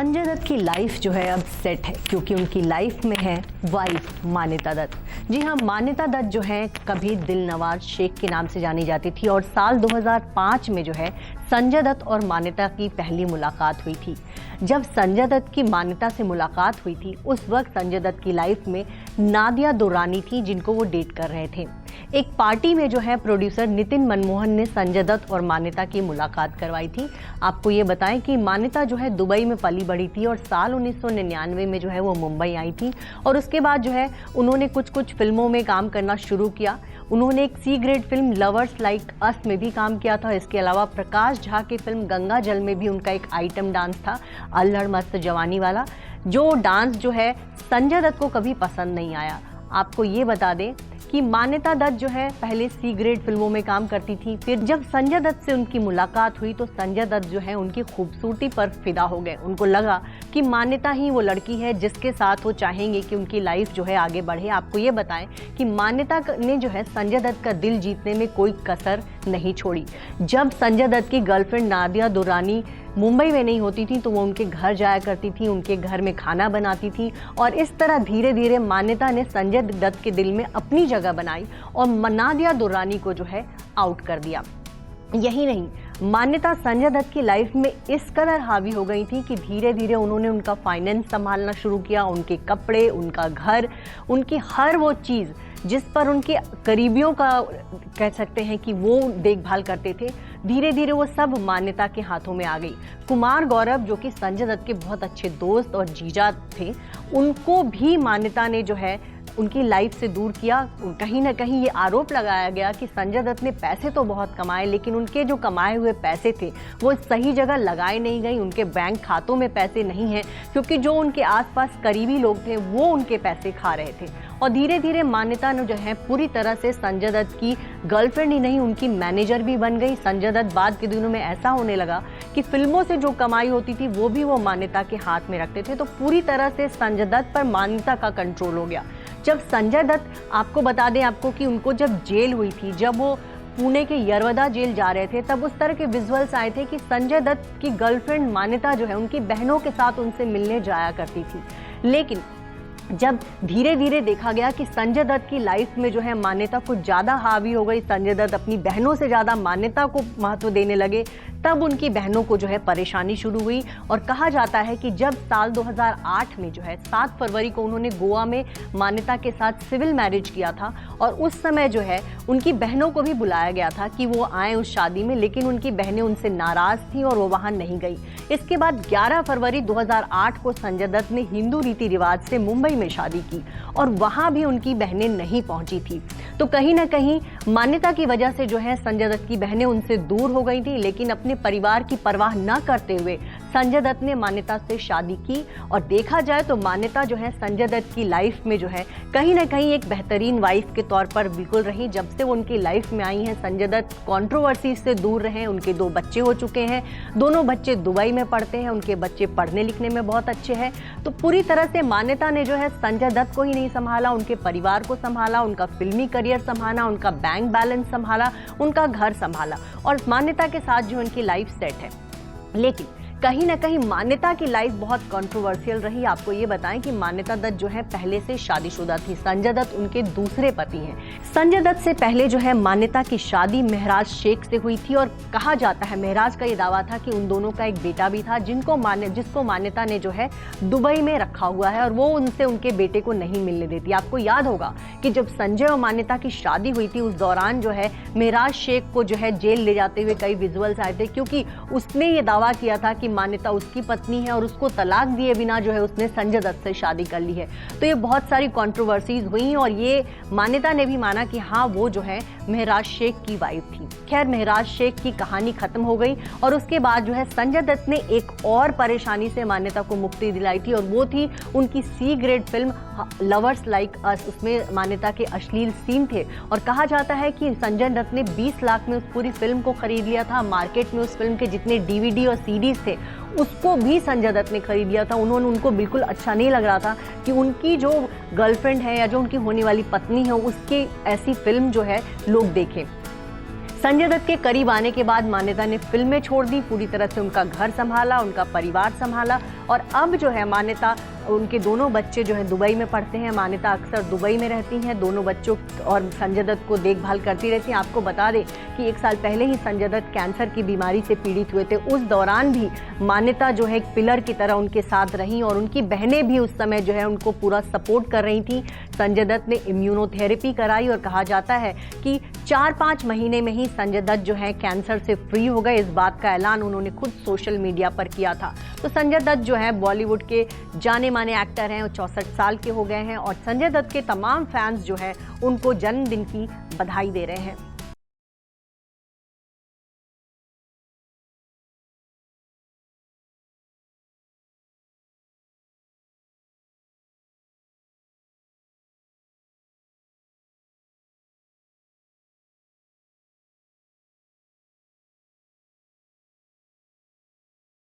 संजय दत्त की लाइफ जो है अब सेट है क्योंकि उनकी लाइफ में है वाइफ मान्यता दत्त। जी हाँ, मान्यता दत्त जो है कभी दिलनवाज शेख के नाम से जानी जाती थी और साल 2005 में जो है संजय दत्त और मान्यता की पहली मुलाकात हुई थी। जब संजय दत्त की मान्यता से मुलाकात हुई थी उस वक्त संजय दत्त की लाइफ में नादिया दुरानी थी जिनको वो डेट कर रहे थे। एक पार्टी में जो है प्रोड्यूसर नितिन मनमोहन ने संजय दत्त और मान्यता की मुलाकात करवाई थी। आपको ये बताएं कि मान्यता जो है दुबई में पली बड़ी थी और साल 1999 में जो है वो मुंबई आई थी और उसके बाद जो है उन्होंने कुछ फिल्मों में काम करना शुरू किया। उन्होंने एक C grade film lovers like us में भी काम किया था। इसके अलावा प्रकाश झा की फिल्म गंगा जल में भी उनका एक आइटम डांस था, अल्हड़ मस्त जवानी वाला, जो डांस जो है संजय दत्त को कभी पसंद नहीं आया। आपको ये बता दें कि मान्यता दत्त जो है पहले सी ग्रेड फिल्मों में काम करती थी। फिर जब संजय दत्त से उनकी मुलाकात हुई तो संजय दत्त जो है उनकी खूबसूरती पर फिदा हो गए। उनको लगा कि मान्यता ही वो लड़की है जिसके साथ वो चाहेंगे कि उनकी लाइफ जो है आगे बढ़े। आपको ये बताएं कि मान्यता ने जो है संजय दत्त का दिल जीतने में कोई कसर नहीं छोड़ी। जब संजय दत्त की गर्लफ्रेंड नादिया दुरानी मुंबई में नहीं होती थी तो वो उनके घर जाया करती थी, उनके घर में खाना बनाती थी और इस तरह धीरे धीरे मान्यता ने संजय दत्त के दिल में अपनी जगह बनाई और नादिया दुरानी को जो है आउट कर दिया। यही नहीं, मान्यता संजय दत्त की लाइफ में इस कदर हावी हो गई थी कि धीरे धीरे उन्होंने उनका फाइनेंस संभालना शुरू किया, उनके कपड़े, उनका घर, उनकी हर वो चीज़ जिस पर उनके करीबियों का कह सकते हैं कि वो देखभाल करते थे, धीरे धीरे वो सब मान्यता के हाथों में आ गई। कुमार गौरव जो कि संजय दत्त के बहुत अच्छे दोस्त और जीजा थे, उनको भी मान्यता ने जो है उनकी लाइफ से दूर किया। कहीं ना कहीं ये आरोप लगाया गया कि संजय दत्त ने पैसे तो बहुत कमाए लेकिन उनके जो कमाए हुए पैसे थे वो सही जगह लगाए नहीं गए, उनके बैंक खातों में पैसे नहीं हैं क्योंकि जो उनके आसपास करीबी लोग थे वो उनके पैसे खा रहे थे। और धीरे धीरे मान्यता ने जो है पूरी तरह से संजय दत्त की गर्लफ्रेंड ही नहीं उनकी मैनेजर भी बन गई। संजय दत्त बाद के दिनों में ऐसा होने लगा कि फिल्मों से जो कमाई होती थी वो भी वो मान्यता के हाथ में रखते थे। तो पूरी तरह से संजय दत्त पर मान्यता का कंट्रोल हो गया। जब संजय दत्त, आपको बता दें आपको कि उनको जब जेल हुई थी, जब वो पुणे के यरवदा जेल जा रहे थे, तब उस तरह के विजुअल्स आए थे कि संजय दत्त की गर्लफ्रेंड मान्यता जो है उनकी बहनों के साथ उनसे मिलने जाया करती थी। लेकिन जब धीरे धीरे देखा गया कि संजय दत्त की लाइफ में जो है मान्यता कुछ ज़्यादा हावी हो गई, संजय दत्त अपनी बहनों से ज़्यादा मान्यता को महत्व देने लगे, तब उनकी बहनों को जो है परेशानी शुरू हुई। और कहा जाता है कि जब साल 2008 में जो है 7 फरवरी को उन्होंने गोवा में मान्यता के साथ सिविल मैरिज किया था और उस समय जो है उनकी बहनों को भी बुलाया गया था कि वो आए उस शादी में, लेकिन उनकी बहनें उनसे नाराज़ थीं और वो वहाँ नहीं गई। इसके बाद 11 फरवरी 2008 को संजय दत्त ने हिंदू रीति रिवाज से मुंबई में शादी की और वहाँ भी उनकी बहनें नहीं पहुँची थी। तो कहीं ना कहीं मान्यता की वजह से जो है संजय दत्त की बहनें उनसे दूर हो गई थी, लेकिन अपने परिवार की परवाह न करते हुए संजय दत्त ने मान्यता से शादी की। और देखा जाए तो मान्यता जो है संजय दत्त की लाइफ में जो है कहीं ना कहीं एक बेहतरीन वाइफ के तौर पर बिल्कुल रही। जब से वो उनकी लाइफ में आई हैं संजय दत्त कंट्रोवर्सी से दूर रहे। उनके 2 बच्चे हो चुके हैं, दोनों बच्चे दुबई में पढ़ते हैं, उनके बच्चे पढ़ने लिखने में बहुत अच्छे हैं। तो पूरी तरह से मान्यता ने जो है संजय दत्त को ही नहीं संभाला, उनके परिवार को संभाला, उनका फिल्मी करियर संभाला, उनका बैंक बैलेंस संभाला, उनका घर संभाला और मान्यता के साथ जो उनकी लाइफ सेट है। लेकिन कहीं ना कहीं मान्यता की लाइफ बहुत कंट्रोवर्शियल रही। आपको ये बताएं कि मान्यता दत्त जो है पहले से शादीशुदा थी, संजय दत्त उनके दूसरे पति हैं। संजय दत्त से पहले जो है मान्यता की शादी महराज शेख से हुई थी और कहा जाता है, महराज का ये दावा था कि उन दोनों का एक बेटा भी था जिसको मान्यता ने जो है दुबई में रखा हुआ है और वो उनसे उनके बेटे को नहीं मिलने देती। आपको याद होगा कि जब संजय और मान्यता की शादी हुई थी उस दौरान जो है महराज शेख को जो है जेल ले जाते हुए कई विजुअल्स आए थे क्योंकि उसने ये दावा किया था कि मान्यता उसकी पत्नी है और उसको तलाक दिए बिना जो है उसने संजय दत्त से शादी कर ली है। तो ये बहुत सारी कंट्रोवर्सीज हुई और ये मान्यता ने भी माना कि हाँ वो जो है महराज शेख की वाइफ थी। खैर, महराज शेख की कहानी खत्म हो गई और उसके बाद जो है संजय दत्त ने एक और परेशानी से मान्यता को मुक्ति दिलाई थी और वो थी उनकी C grade film lovers like us. उसमें मान्यता के अश्लील सीन थे और कहा जाता है कि संजय दत्त ने 20 लाख में उस पूरी फिल्म को खरीद लिया था। मार्केट में उस फिल्म के जितने DVD और CDs थे उसको भी संजय दत्त ने खरीद लिया था। उनको बिल्कुल अच्छा नहीं लग रहा था कि उनकी जो गर्लफ्रेंड है या जो उनकी होने वाली पत्नी है उसकी ऐसी फिल्म जो है लोग देखें। संजय दत्त के करीब आने के बाद मान्यता ने फिल्में छोड़ दी, पूरी तरह से उनका घर संभाला, उनका परिवार संभाला और अब जो है मान्यता, उनके दोनों बच्चे जो है दुबई में पढ़ते हैं। मान्यता अक्सर दुबई में रहती हैं, दोनों बच्चों और संजय दत्त को देखभाल करती रहती हैं। आपको बता दें कि 1 साल पहले ही संजय दत्त कैंसर की बीमारी से पीड़ित हुए थे। उस दौरान भी मान्यता जो है एक पिलर की तरह उनके साथ रहीं और उनकी बहनें भी उस समय जो है उनको पूरा सपोर्ट कर रही थी। संजय दत्त ने इम्यूनोथेरेपी कराई और कहा जाता है कि 4-5 महीने में ही संजय दत्त जो है कैंसर से फ्री हो गए। इस बात का ऐलान उन्होंने खुद सोशल मीडिया पर किया था। तो संजय दत्त जो है बॉलीवुड के जाने माने एक्टर हैं और 64 साल के हो गए हैं और संजय दत्त के तमाम फैंस जो है उनको जन्मदिन की बधाई दे रहे हैं।